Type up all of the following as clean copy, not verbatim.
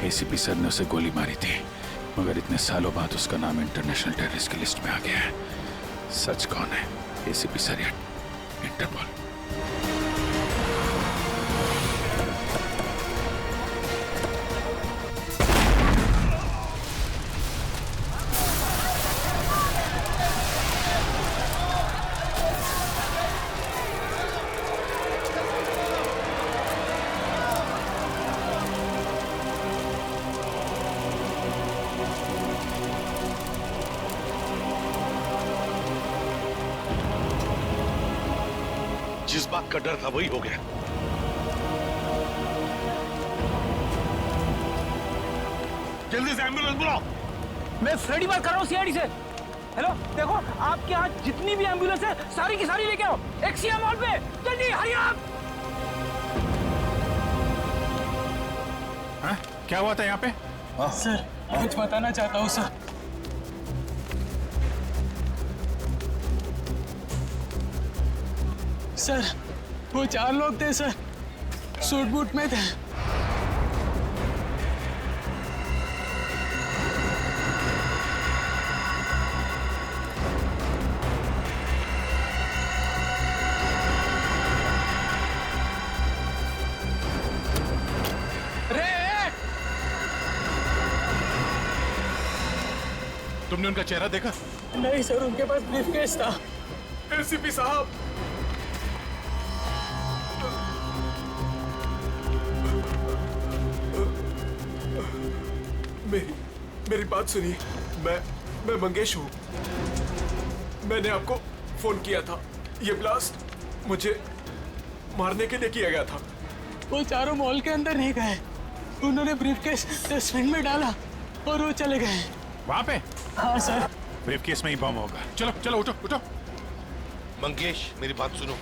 ACP sir ने उसे गोली मारी थी, मगर इतने सालों बाद उसका नाम इंटरनेशनल टेररिस्ट की लिस्ट में आ गया है। सच कौन है, एसीपी सर या इंटरपोल? जिस बात का डर था वही हो गया। जल्दी से एम्बुलेंस बुलाओ। मैं फ्रेडी बात कर रहा हूँ सीआईडी से। हेलो, देखो आपके यहाँ जितनी भी एम्बुलेंस है सारी की सारी लेके आओ एक्सिया मॉल पे, जल्दी हरी आप। क्या हुआ था यहाँ पे? सर कुछ बताना चाहता हूँ सर। सर वो 4 लोग थे सर, सूट बूट में थे। तुमने उनका चेहरा देखा? नहीं सर, उनके पास ब्रीफकेस था। एसीपी साहब, मेरी बात सुनिए। मैं मंगेश हूँ। मैंने आपको फोन किया था। ये ब्लास्ट मुझे मारने के लिए किया गया था। वो चारों मॉल के अंदर नहीं गए, उन्होंने ब्रीफकेस डस्टबिन में डाला और वो चले गए। वहाँ पे? हाँ सर। ब्रीफकेस में ही बम होगा। चलो चलो, उठो उठो। मंगेश मेरी बात सुनो,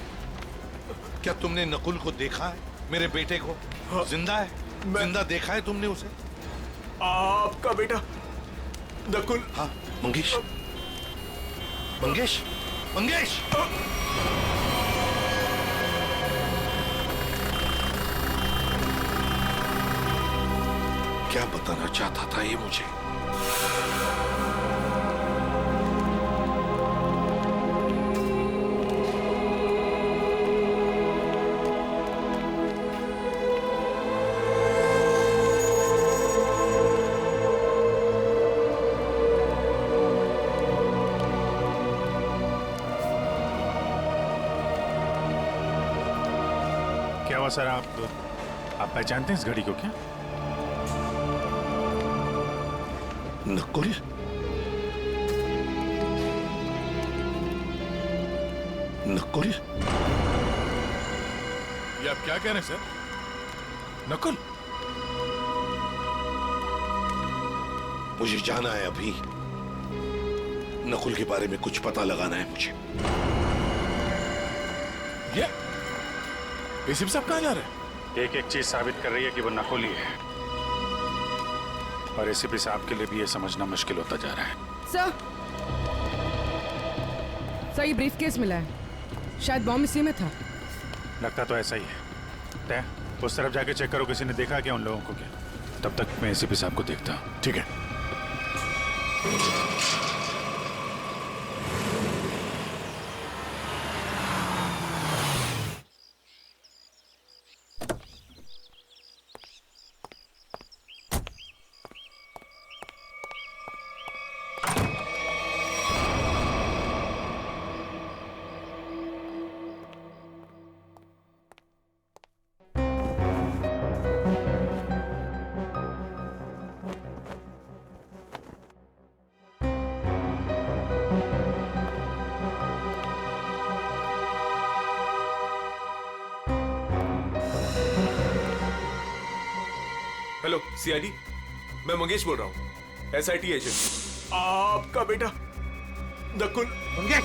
क्या तुमने नकुल को देखा है? मेरे बेटे को? हाँ, जिंदा है? जिंदा देखा है तुमने उसे? आपका बेटा नकुल? हाँ मंगेश, मंगेश, मंगेश। क्या बताना चाहता था ये मुझे? क्या हुआ सर? आप पहचानते हैं इस घड़ी को क्या? नकुल? नकुल? ये आप क्या कह रहे हैं सर? नकुल? मुझे जाना है अभी। नकुल के बारे में कुछ पता लगाना है मुझे। ये एसीपी साहब कहाँ जा रहे हैं? एक एक चीज साबित कर रही है कि वो नकुल ही है, और एसीपी साहब के लिए भी ये समझना मुश्किल होता जा रहा है। सर ये ब्रीफकेस मिला है, शायद बॉम्ब इसी में था। लगता तो ऐसा ही है। तय उस तरफ जाके चेक करो, किसी ने देखा क्या उन लोगों को? क्या? तब तक मैं एसीपी साहब को देखता हूँ। ठीक है। हेलो सीआईडी, मैं मंगेश बोल रहा हूँ, एसआईटी एजेंट। आपका बेटा नकुल। मंगेश!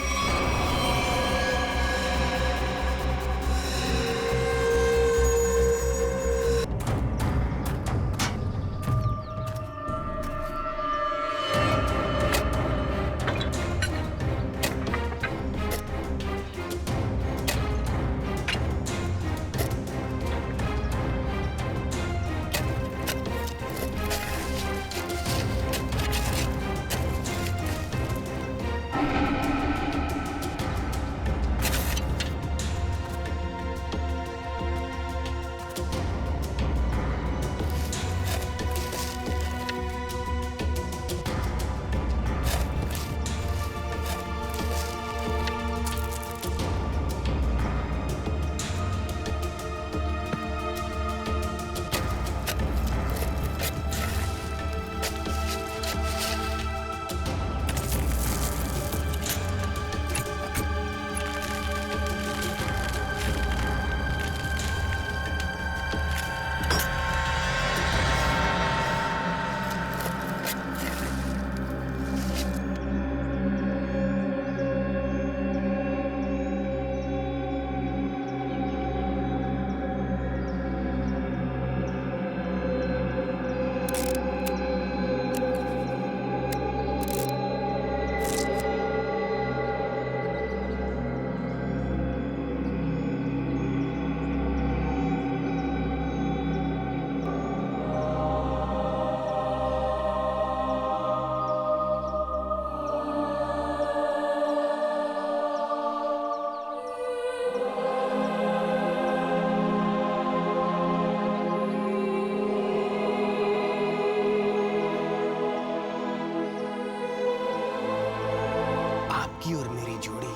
आपकी और मेरी जोड़ी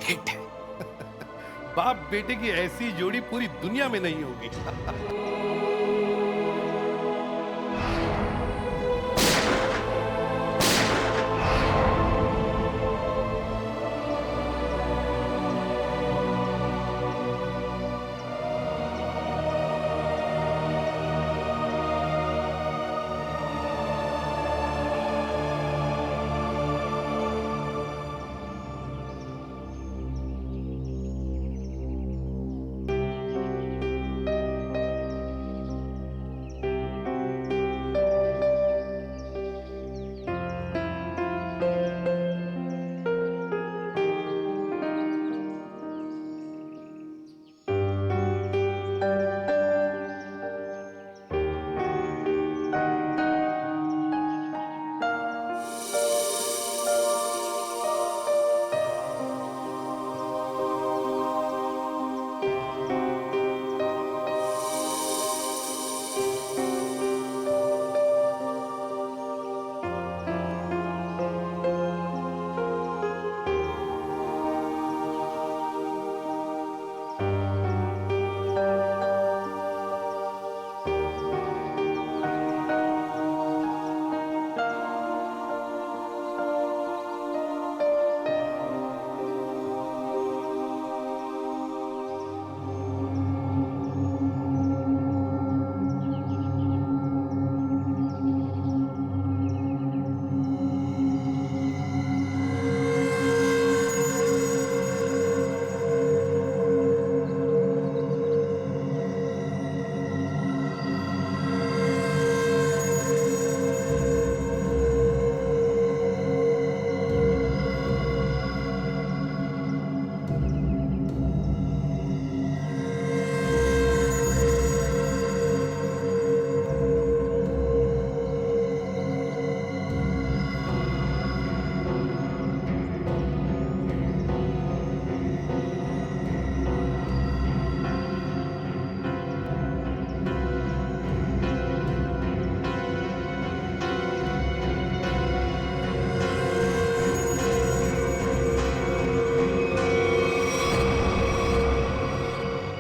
हिट है। बाप बेटे की ऐसी जोड़ी पूरी दुनिया में नहीं होगी।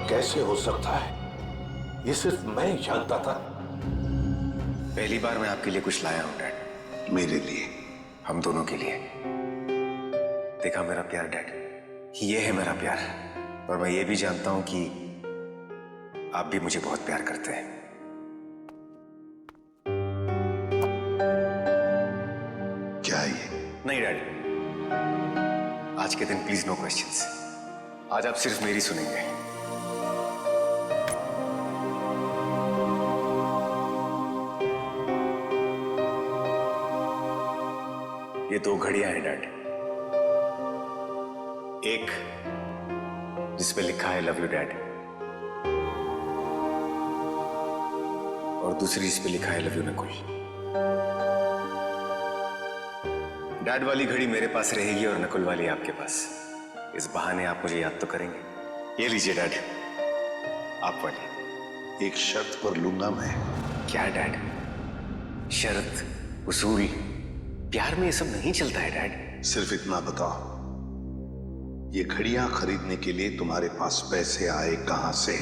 कैसे हो सकता है? ये सिर्फ मैं ही जानता था। पहली बार मैं आपके लिए कुछ लाया हूं डैड। मेरे लिए? हम दोनों के लिए। देखा मेरा प्यार डैड, ये है मेरा प्यार। और मैं ये भी जानता हूं कि आप भी मुझे बहुत प्यार करते हैं। क्या ये? नहीं डैड, आज के दिन प्लीज नो क्वेश्चंस। आज आप सिर्फ मेरी सुनेंगे। ये दो घड़ियां हैं डैड। एक जिसपे लिखा है लव यू डैड, और दूसरी जिसपे लिखा है लव यू नकुल। डैड वाली घड़ी मेरे पास रहेगी और नकुल वाली आपके पास। इस बहाने आप मुझे याद तो करेंगे। ये लीजिए डैड, आप वाली। एक शर्त पर लूंगा मैं। क्या डैड? शर्त, उसूल, प्यार में ये सब नहीं चलता है डैड। सिर्फ इतना बताओ, ये घड़ियां खरीदने के लिए तुम्हारे पास पैसे आए कहां से?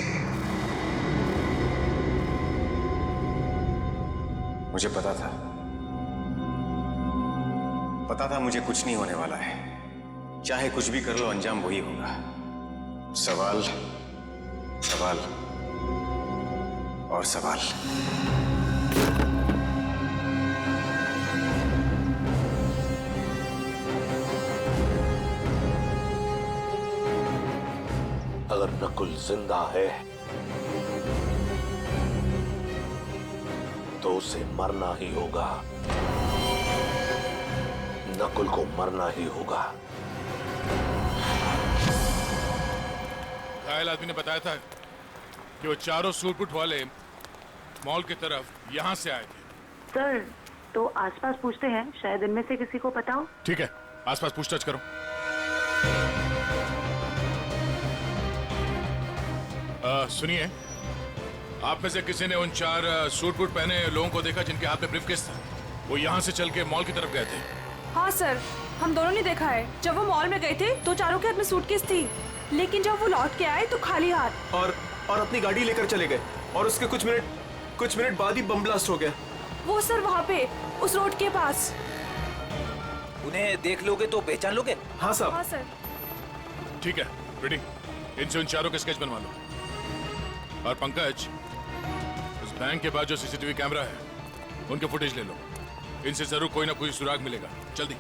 मुझे पता था मुझे कुछ नहीं होने वाला है। चाहे कुछ भी कर लो, अंजाम वही होगा। सवाल, सवाल और सवाल। अगर नकुल जिंदा है तो उसे मरना ही होगा। नकुल को मरना ही होगा। घायल आदमी ने बताया था कि वो चारों सूटबूट वाले मॉल की तरफ यहां से आए थे। सर, तो आसपास पूछते हैं, शायद इनमें से किसी को पता हो। ठीक है, आसपास पूछताछ करो। सुनिए, आप में से किसी ने उन चार सूट बूट पहने लोगों को देखा जिनके हाथ में ब्रीफकेस था? वो यहाँ से चल के मॉल की तरफ गए थे। हाँ सर, हम दोनों ने देखा है। जब वो मॉल में गए थे तो चारों के हाथ में सूटकेस थी, लेकिन जब वो लौट के आए तो खाली हाथ। और अपनी गाड़ी लेकर चले गए और उसके कुछ मिनट बाद ही बम ब्लास्ट हो गया। वो सर वहाँ पे उस रोड के पास। उन्हें देख लोगे तो पहचान लोगे? हाँ साहब। हाँ सर। ठीक है रेडी, इनसे उन चारों के स्केच बनवा लो। और पंकज, उस बैंक के पास जो सीसीटीवी कैमरा है उनके फुटेज ले लो। इनसे जरूर कोई ना कोई सुराग मिलेगा। जल्दी।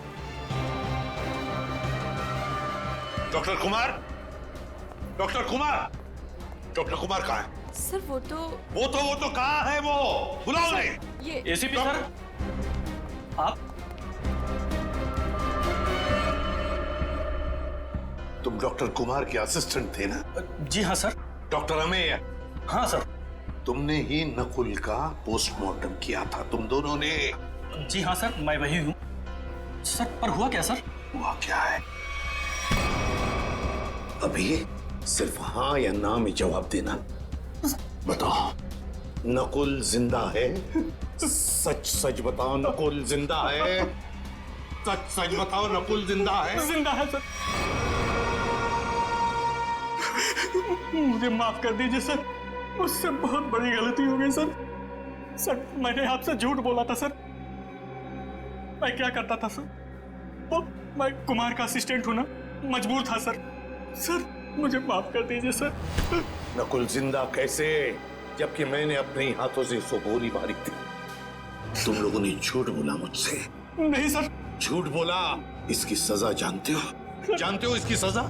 Doctor Kumar, doctor Kumar, doctor Kumar कहाँ है? सर वो तो कहाँ है वो? बुलाओ उन्हें। ये एसीपी सर, आप तुम डॉक्टर कुमार के असिस्टेंट थे ना? जी हाँ सर। डॉक्टर अमेय? हाँ सर। तुमने ही नकुल का पोस्टमार्टम किया था, तुम दोनों ने? जी हाँ सर, मैं वही हूँ सर। पर हुआ क्या सर? हुआ क्या है अभी? सिर्फ हाँ या ना में जवाब देना। बताओ, नकुल जिंदा है? सच सच बताओ, नकुल जिंदा है? सच सच बताओ, नकुल जिंदा है? जिंदा है सर। मुझे माफ कर दीजिए सर, मुझसे बहुत बड़ी गलती हो गई सर। सर मैंने आपसे झूठ बोला था सर। मैं क्या करता था सर, वो मैं कुमार का असिस्टेंट हूं ना, मजबूर था सर। सर मुझे माफ कर दीजिए सर। नकुल जिंदा कैसे, जबकि मैंने अपने हाथों से उसको गोली मारी थी? तुम लोगों ने झूठ बोला मुझसे। नहीं सर। झूठ बोला। इसकी सजा जानते हो? जानते हो इसकी सजा?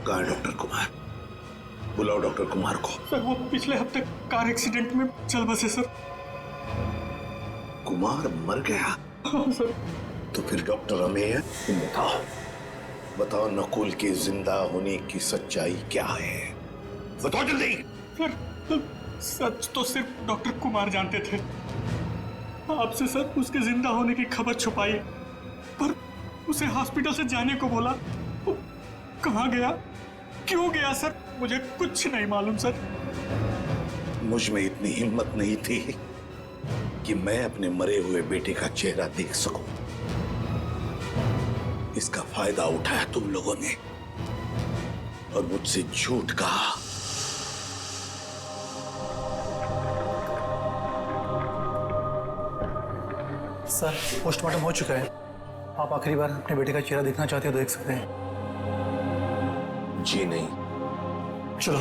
कहाँ है डॉक्टर कुमार? बुलाओ डॉक्टर कुमार को। सर वो पिछले हफ्ते कार एक्सीडेंट में चल बसे सर। कुमार मर गया? हाँ सर। तो फिर डॉक्टर अमेय, तुम बताओ, बताओ नकुल के जिंदा होने की सच्चाई क्या है? बताओ जल्दी। सर सच तो सिर्फ डॉक्टर कुमार जानते थे। आपसे सर उसके जिंदा होने की खबर छुपाई, पर उसे हॉस्पिटल से जाने को बोला। वो कहाँ गया, क्यों गया सर, मुझे कुछ नहीं मालूम सर। मुझ में इतनी हिम्मत नहीं थी कि मैं अपने मरे हुए बेटे का चेहरा देख सकूं। इसका फायदा उठाया तुम लोगों ने और मुझसे झूठ कहा। सर पोस्टमार्टम हो चुका है। आप आखिरी बार अपने बेटे का चेहरा देखना चाहते हो तो देख सकते हैं। जी नहीं। चलो।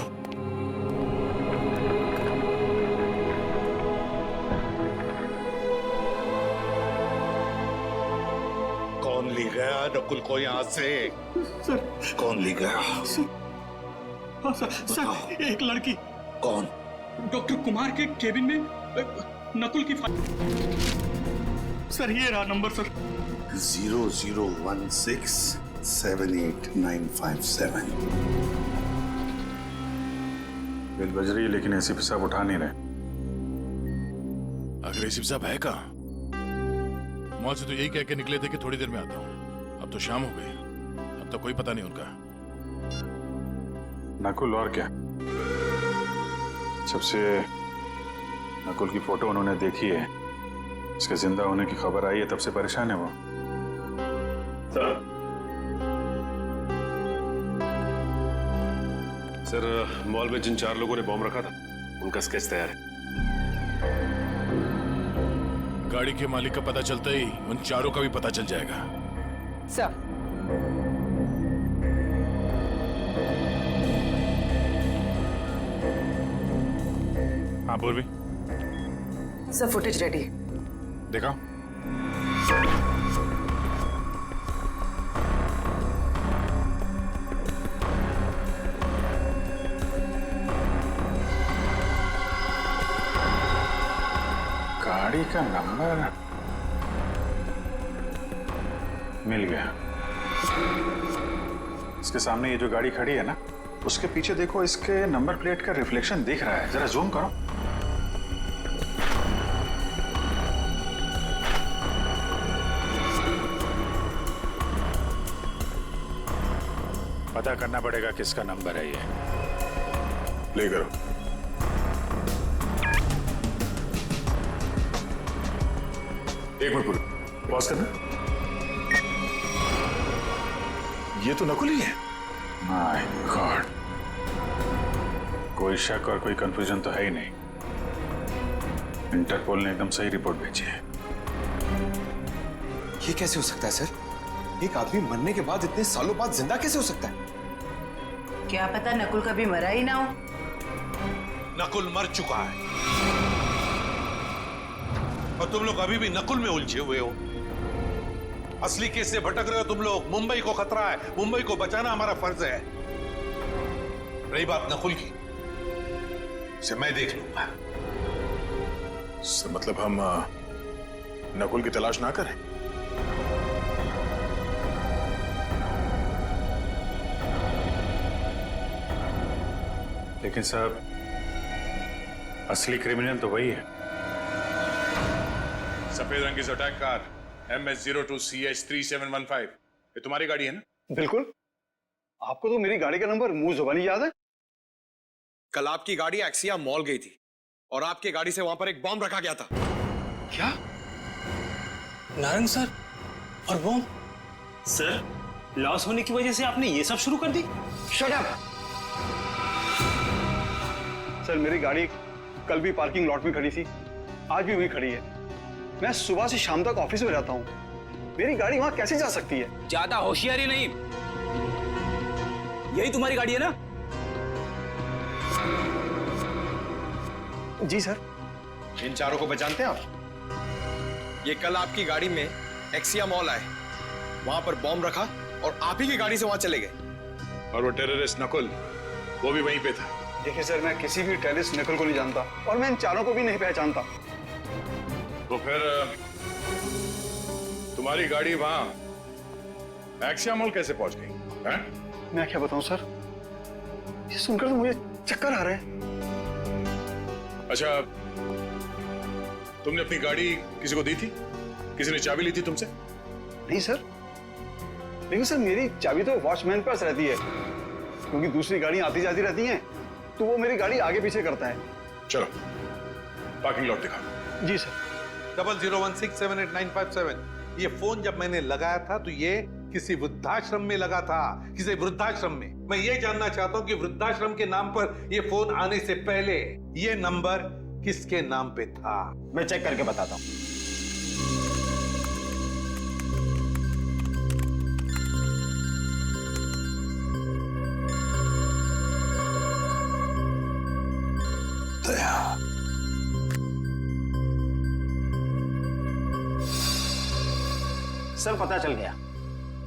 कौन ले गया नकुल को यहाँ से? सर कौन ले गया? हाँ सर। सर एक लड़की। कौन? डॉक्टर कुमार के केबिन में नकुल की सर ये रहा नंबर सर। 0016789557। बिल बज रही है लेकिन एसीपी साहब उठा नहीं रहे। आखिर एसीपी साहब है कहाँ? मॉल से तो यही कह के निकले थे कि थोड़ी देर में आता हूँ। अब तो शाम हो गई, अब तो कोई पता नहीं उनका। नकुल और क्या, जब से नकुल की फोटो उन्होंने देखी है, उसके जिंदा होने की खबर आई है, तब से परेशान है वो। सर मॉल में जिन 4 लोगों ने बॉम्ब रखा था उनका स्केच तैयार है। गाड़ी के मालिक का पता चलता ही उन चारों का भी पता चल जाएगा। सर हाँ पूर्वी, सर फुटेज रेडी। दिखाओ। गाड़ी का नंबर मिल गया। इसके सामने ये जो गाड़ी खड़ी है ना, उसके पीछे देखो, इसके नंबर प्लेट का रिफ्लेक्शन दिख रहा है। जरा जूम करो। पता करना पड़ेगा किसका नंबर है ये। प्ले करो। एक मिनट पूरी पॉज करना। ये तो नकुल ही है। माय गॉड, कोई शक और कोई कंफ्यूजन तो है ही नहीं। इंटरपोल ने एकदम सही रिपोर्ट भेजी है। ये कैसे हो सकता है सर? एक आदमी मरने के बाद इतने सालों बाद जिंदा कैसे हो सकता है? क्या पता नकुल कभी मरा ही ना हो। नकुल मर चुका है और तुम लोग अभी भी नकुल में उलझे हुए हो। असली केस से भटक रहे हो तुम लोग। मुंबई को खतरा है, मुंबई को बचाना हमारा फर्ज है। रही बात नकुल की, इसे मैं देख लूंगा। इससे मतलब हम नकुल की तलाश ना करें? लेकिन साहब, असली क्रिमिनल तो वही है। सफेद रंग की अटैक कार MS02CH3715, ये तुम्हारी गाड़ी है ना? बिल्कुल। आपको तो मेरी गाड़ी का नंबर मुंह जुबानी याद है। कल आपकी गाड़ी एक्सिया मॉल गई थी और आपकी गाड़ी से वहां पर एक बॉम्ब रखा गया था। क्या? नारंग सर और बॉम्ब? सर, लॉस होने की वजह से आपने ये सब शुरू कर दी? Shut up! सर, मेरी गाड़ी कल भी पार्किंग लॉट में खड़ी थी, आज भी वहीं खड़ी है। मैं सुबह से शाम तक ऑफिस में रहता हूँ। मेरी गाड़ी वहां कैसे जा सकती है? ज्यादा होशियारी नहीं। यही तुम्हारी गाड़ी है ना? जी सर। इन चारों को पहचानते हैं आप? ये कल आपकी गाड़ी में एक्सिया मॉल आए, वहां पर बॉम्ब रखा और आप ही की गाड़ी से वहां चले गए। और वो टेररिस्ट नकुल, वो भी वहीं पे था। देखिए सर, मैं किसी भी टेररिस्ट नकुल को नहीं जानता और मैं इन चारों को भी नहीं पहचानता। तो फिर तुम्हारी गाड़ी वहां एक्सिया मॉल कैसे पहुंच गई? हैं? मैं क्या बताऊं सर, ये सुनकर तो मुझे चक्कर आ रहे हैं। अच्छा, तुमने अपनी गाड़ी किसी को दी थी? किसी ने चाबी ली थी तुमसे? नहीं सर, लेकिन सर मेरी चाबी तो वॉचमैन के पास रहती है, क्योंकि दूसरी गाड़ियां आती जाती रहती हैं, तो वो मेरी गाड़ी आगे पीछे करता है। चलो पार्किंग लॉट दिखाओ। जी सर। 0016788957। ये फोन जब मैंने लगाया था तो ये किसी वृद्धाश्रम में लगा था, किसी वृद्धाश्रम में। मैं ये जानना चाहता हूं कि वृद्धाश्रम के नाम पर ये फोन आने से पहले ये नंबर किसके नाम पे था? मैं चेक करके बताता हूं। सर, पता चल गया।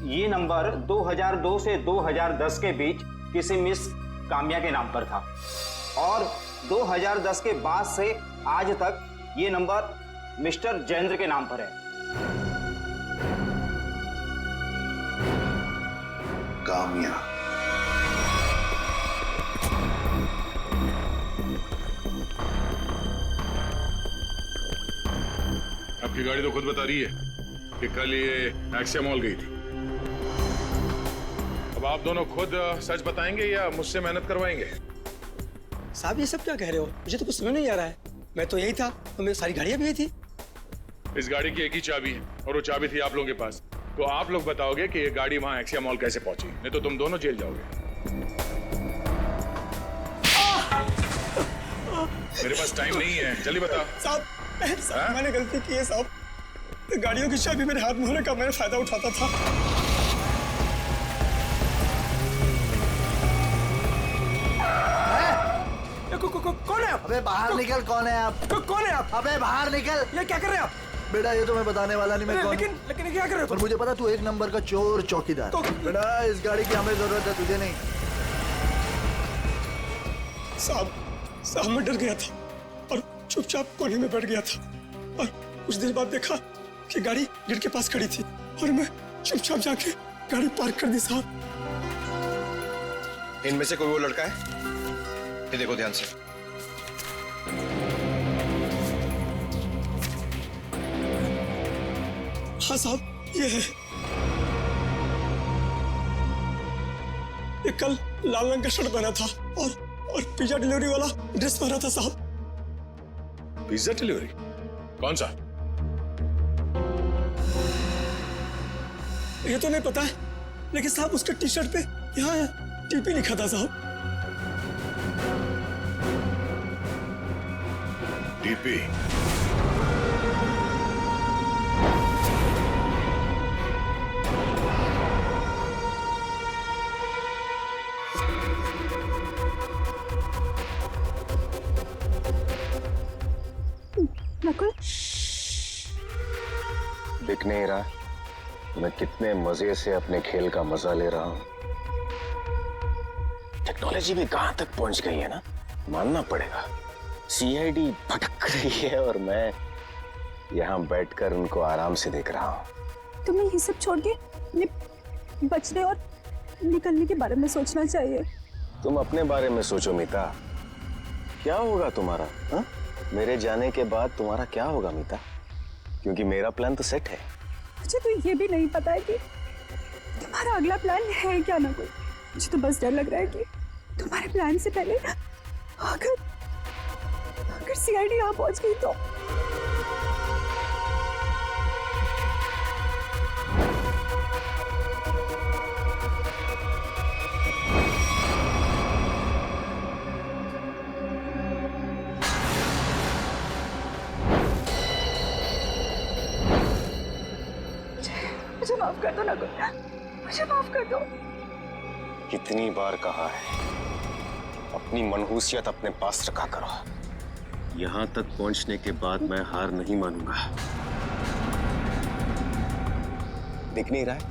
ये नंबर 2002 से 2010 के बीच किसी मिस काम्या के नाम पर था और 2010 के बाद से आज तक ये नंबर मिस्टर जयेंद्र के नाम पर है। काम्या। आपकी गाड़ी तो खुद बता रही है कि कल ये एक्सिया मॉल गई थी। अब आप दोनों खुद सच बताएंगे या मुझसे मेहनत करवाएंगे? साहब, ये सब क्या कह रहे हो? मुझे तो कुछ समझ नहीं आ रहा है। मैं तो यही था, तो मेरी सारी गाड़ियां भी यही थी। इस गाड़ी की एक ही चाबी है और वो चाबी थी आप लोगों के पास। तो आप लोग बताओगे कि ये गाड़ी वहां एक्सिया मॉल कैसे पहुंची, नहीं तो तुम दोनों जेल जाओगे। मेरे पास टाइम नहीं है, जल्दी बताओ। साहब, मैंने गलती की है साहब। गाड़ियों की चाबी मेरे हाथ में होने का मैं फायदा उठाता था। कौन है आप? अबे बाहर निकल, कौन है आप? कौन है आप? अबे बाहर निकल। ये क्या कर रहे हैं आप? बेटा, ये तो मैं बताने वाला नहीं, मैं कौन। लेकिन क्या कर रहे हो? पर मुझे पता तू एक नंबर का चोर चौकीदार। बेटा, इस गाड़ी की हमें जरूरत है, तुझे नहीं। साहब, मैं डर गया था और चुपचाप कोने में बैठ गया था और कुछ देर बाद देखा कि गाड़ी गेट के पास खड़ी थी और मैं चुपचाप जाके गाड़ी पार्क कर दी। साहब, इनमें से कोई वो लड़का है? ये देखो ध्यान से। हाँ साहब, ये है। ये कल लाल रंग का शर्ट पहना था और पिज्जा डिलीवरी वाला ड्रेस पहना था साहब। Pizza delivery? कौन सा? ये तो नहीं पता है, लेकिन साहब उसके टी शर्ट पे यहाँ टीपी लिखा था साहब। टीपी? नकुल, दिख नहीं रहा मैं कितने मजे से अपने खेल का मजा ले रहा हूं। टेक्नोलॉजी भी कहां तक पहुंच गई है ना, मानना पड़ेगा। सीआईडी भटक रही है और मैं यहां बैठकर उनको आराम से देख रहा हूं। तुम्हें ये सब छोड़ के बचने और निकलने के बारे में सोचना चाहिए। तुम अपने बारे में सोचो मीता, क्या होगा तुम्हारा? हा? मेरे जाने के बाद तुम्हारा क्या होगा मीता? क्योंकि मेरा प्लान तो सेट है। मुझे तो ये भी नहीं पता है कि तुम्हारा अगला प्लान है क्या ना कोई। मुझे तो बस डर लग रहा है कि तुम्हारे प्लान से पहले अगर सीआईडी यहाँ पहुंच गई तो। मुझे माफ कर दो नकुल, मुझे माफ कर दो। कितनी बार कहा है अपनी मनहूसियत अपने पास रखा करो। यहां तक पहुंचने के बाद मैं हार नहीं मानूंगा। दिख नहीं रहा है?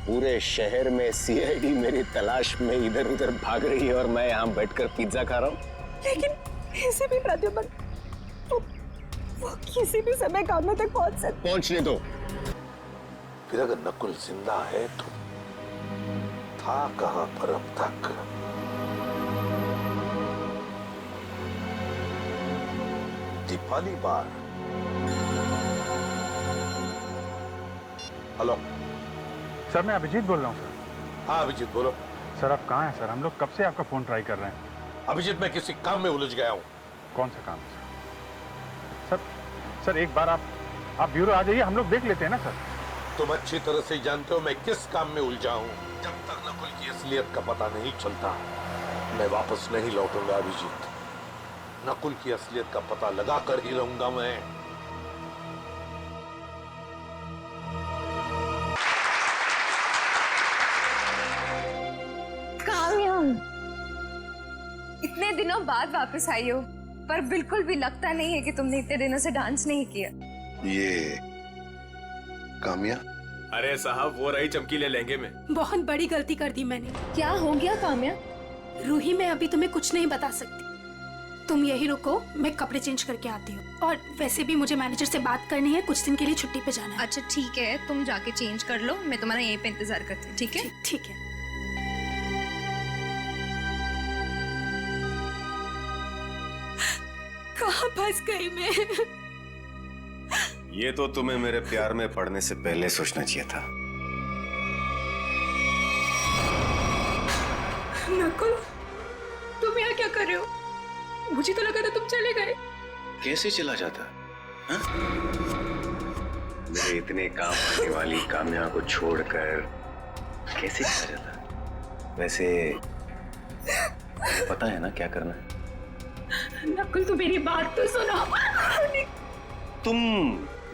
पूरे शहर में सीआईडी मेरी तलाश में इधर उधर भाग रही है और मैं यहां बैठकर पिज्जा खा रहा हूं। लेकिन ऐसे भी प्रद्युमन वो किसी भी समय काम तक पहुंच सकते। पहुंचने दो। फिर अगर नकुल जिंदा है तो था कहां पर अब तक? दीपाली बार। हेलो सर, मैं अभिजीत बोल रहा हूँ सर। हाँ अभिजीत बोलो। सर आप कहाँ हैं सर? हम लोग कब से आपका फोन ट्राई कर रहे हैं। अभिजीत मैं किसी काम में उलझ गया हूँ। कौन सा काम है सर? सर एक बार आप ब्यूरो आ जाइए, हम लोग देख लेते हैं ना सर। तुम अच्छी तरह से जानते हो मैं किस काम में उलझा हूँ। जब तक नकुल की असलियत का पता नहीं चलता मैं वापस नहीं लौटूंगा अभिजीत। नकुल की असलियत का पता लगा कर ही रहूंगा मैं। काम्या, इतने दिनों बाद वापस आई हो, पर बिल्कुल भी लगता नहीं है कि तुमने इतने दिनों से डांस नहीं किया। ये काम्या? अरे साहब, वो रही चमकीले लहंगे में। बहुत बड़ी गलती कर दी मैंने। क्या हो गया काम्या? रूही, मैं अभी तुम्हें कुछ नहीं बता सकती। तुम यही रुको, मैं कपड़े चेंज करके आती हूँ। और वैसे भी मुझे मैनेजर से बात करनी है, कुछ दिन के लिए छुट्टी पे जाना है। अच्छा ठीक है, तुम जाके चेंज कर लो, मैं तुम्हारा यहीं पे इंतजार करती हूँ। ठीक है? ठीक है। कहाँ फंस गई मैं? ये तो तुम्हें मेरे प्यार में पड़ने से पहले सोचना चाहिए था। नकुल, तुम यहाँ क्या कर रहे हो? मुझे तो लगा था तुम चले गए। कैसे चला जाता? हा? मेरे इतने काम आने वाली काम्या को छोड़कर कैसे चला जाता? वैसे पता है ना क्या करना है? नकुल, तू मेरी बात तो सुनो। तुम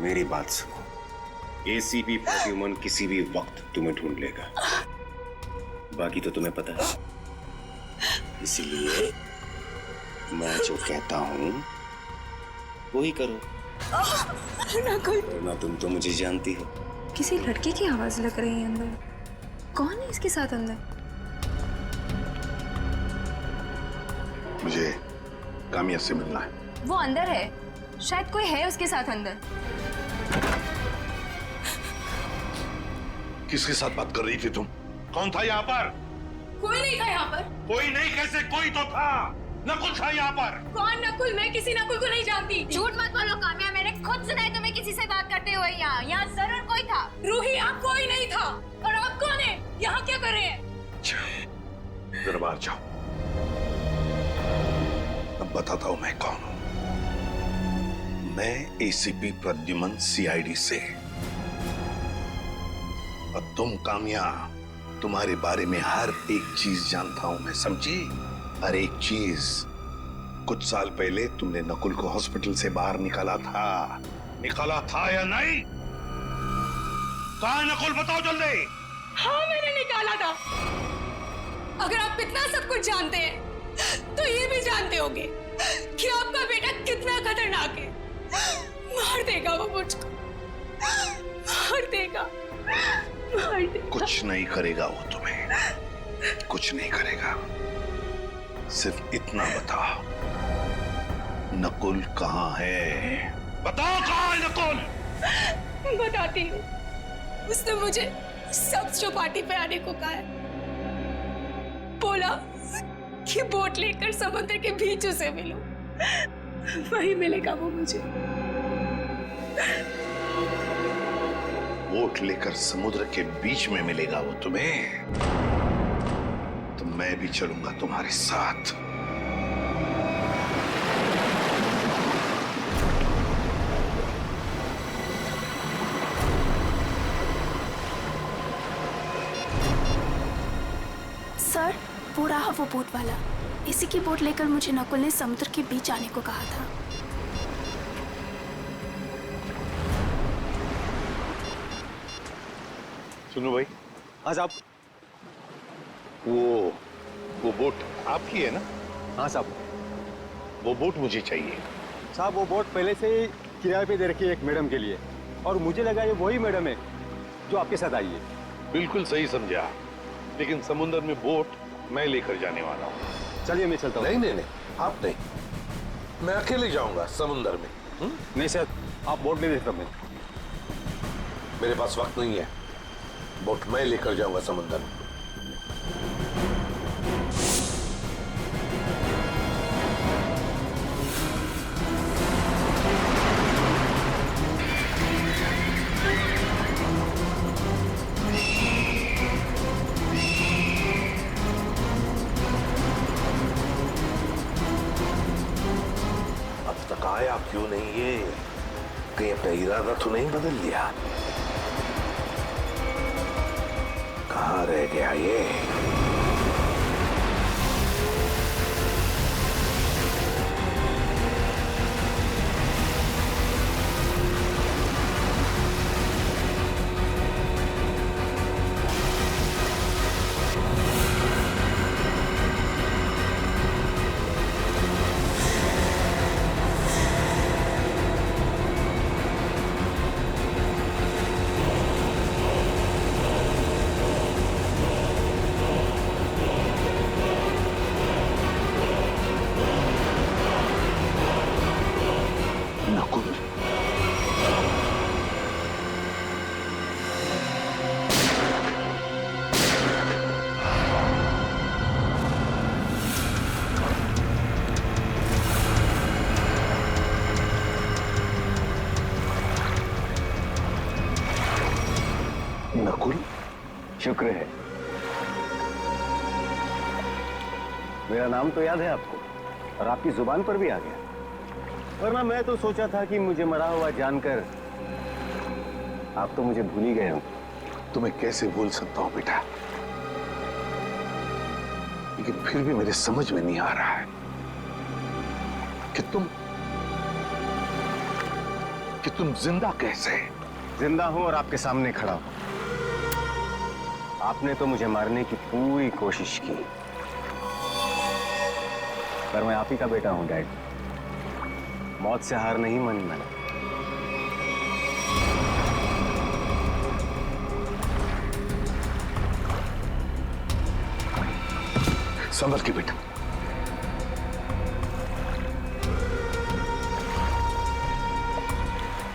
मेरी बात सुनो। एसीपी प्रद्युमन किसी भी वक्त तुम्हें ढूंढ लेगा, बाकी तो तुम्हें पता है। इसीलिए मैं जो कहता हूँ वही करो। नकुल, वरना तुम तो मुझे जानती हो। किसी लड़के की आवाज लग रही है अंदर। कौन है इसके साथ अंदर? मुझे काम्या से मिलना है। वो अंदर है, शायद कोई है उसके साथ अंदर। किसके साथ बात कर रही थी तुम? कौन था यहाँ पर? कोई नहीं था यहाँ पर। कोई नहीं कैसे? कोई तो था। नकुल था यहाँ पर। कौन नकुल? मैं किसी नकुल को नहीं जानती। झूठ मत बोलो काम्या, मैंने खुद सुना है तुम्हें किसी से बात करते हुए। यहाँ जरूर कोई था। रूही, आप कोई नहीं था। और आप कौन है? यहाँ क्या कर रहे हैं? दरबार जाओ, अब बताता हूँ मैं कौन हूँ। मैं एसीपी प्रद्युमन, सीआईडी से। और तुम कामिया, तुम्हारे बारे में हर एक चीज जानता हूं मैं, समझी? हर एक चीज। कुछ साल पहले तुमने नकुल को हॉस्पिटल से बाहर निकाला था या नहीं? कहाँ है नकुल, बताओ जल्दी। हाँ, मैंने निकाला था। अगर आप इतना सब कुछ जानते हैं तो ये भी जानते होंगे कि आपका बेटा कितना खतरनाक है। मार देगा वो मुझको, मार देगा। कुछ नहीं करेगा वो तुम्हें, कुछ नहीं करेगा। सिर्फ इतना बताओ, नकुल कहाँ है? बताओ कहाँ है नकुल? बताती हूँ। उसने मुझे सब चौपाटी पे आने को कहा है। बोला कि बोट लेकर समुद्र के बीच उसे मिलो, वही मिलेगा वो मुझे। बोट लेकर समुद्र के बीच में मिलेगा वो तुम्हें? तो मैं भी चलूंगा तुम्हारे साथ। सर, वो रहा वो बोट वाला। इसी की बोट लेकर मुझे नकुल ने समुद्र के बीच आने को कहा था। सुनो भाई, हाँ साहब। वो बोट आपकी है ना? हाँ साहब। वो बोट मुझे चाहिए। साहब, वो बोट पहले से ही किराए पे दे रखी है एक मैडम के लिए, और मुझे लगा ये वही मैडम है जो आपके साथ आई है। बिल्कुल सही समझा, लेकिन समुद्र में बोट मैं लेकर जाने वाला हूँ। चलिए मैं चलता हूँ। नहीं, आप नहीं, मैं अकेले जाऊंगा समुद्र में। नहीं सर, आप बोट ले लेता। मैं मेरे पास वक्त नहीं है, बोट मैं लेकर जाऊंगा समुद्र में। आया क्यों नहीं ये? कहीं अपना इरादा तो नहीं बदल लिया? कहाँ रह गया ये? नकुल, शुक्र है। मेरा नाम तो याद है आपको, और आपकी जुबान पर भी आ गया। वरना मैं तो सोचा था कि मुझे मरा हुआ जानकर आप तो मुझे भूल ही गए हो। तुम्हें कैसे भूल सकता हूं बेटा, लेकिन फिर भी मेरे समझ में नहीं आ रहा है कि तुम जिंदा कैसे? जिंदा हूं और आपके सामने खड़ा हूं। आपने तो मुझे मारने की पूरी कोशिश की, पर मैं आप ही का बेटा हूं डैड। मौत से हार नहीं मानी मैंने। संभल के बेटा।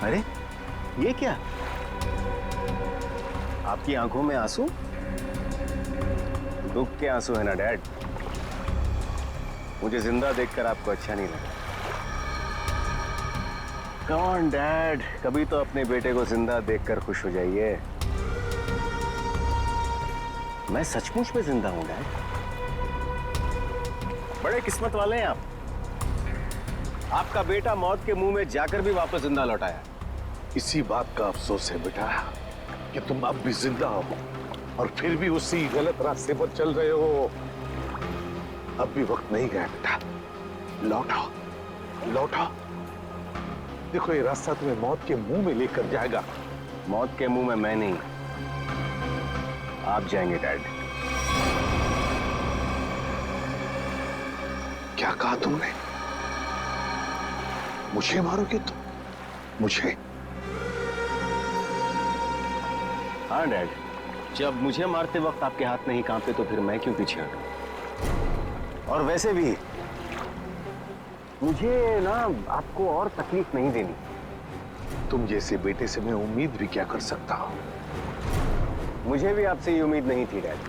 अरे ये क्या? आपकी आंखों में आंसू? दुख के आंसू है ना डैड? मुझे जिंदा देखकर आपको अच्छा नहीं लगा। कम ऑन डैड, कभी तो अपने बेटे को जिंदा देखकर खुश हो जाइए। मैं सचमुच में जिंदा हूं डैड। बड़े किस्मत वाले हैं आप। आपका बेटा मौत के मुंह में जाकर भी वापस जिंदा लौट आया। इसी बात का अफसोस है बेटा कि तुम अब भी जिंदा हो और फिर भी उसी गलत रास्ते पर चल रहे हो। अब भी वक्त नहीं गया बेटा, लौटाओ लौटाओ। देखो ये रास्ता तुम्हें मौत के मुंह में लेकर जाएगा। मौत के मुंह में मैं नहीं, आप जाएंगे डैड। क्या कहा तुमने? मुझे मारोगे तुम? मुझे? हाँ डैड, जब मुझे मारते वक्त आपके हाथ नहीं कांपते तो फिर मैं क्यों पीछे हटूं? और वैसे भी मुझे ना आपको और तकलीफ नहीं देनी। तुम जैसे बेटे से मैं उम्मीद भी क्या कर सकता हूं? मुझे भी आपसे ये उम्मीद नहीं थी डैड।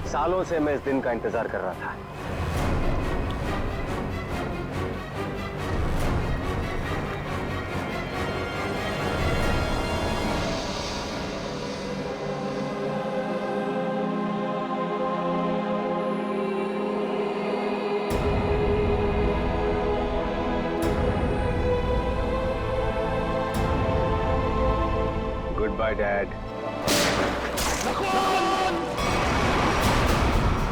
सालों से मैं इस दिन का इंतजार कर रहा था। Goodbye, Dad.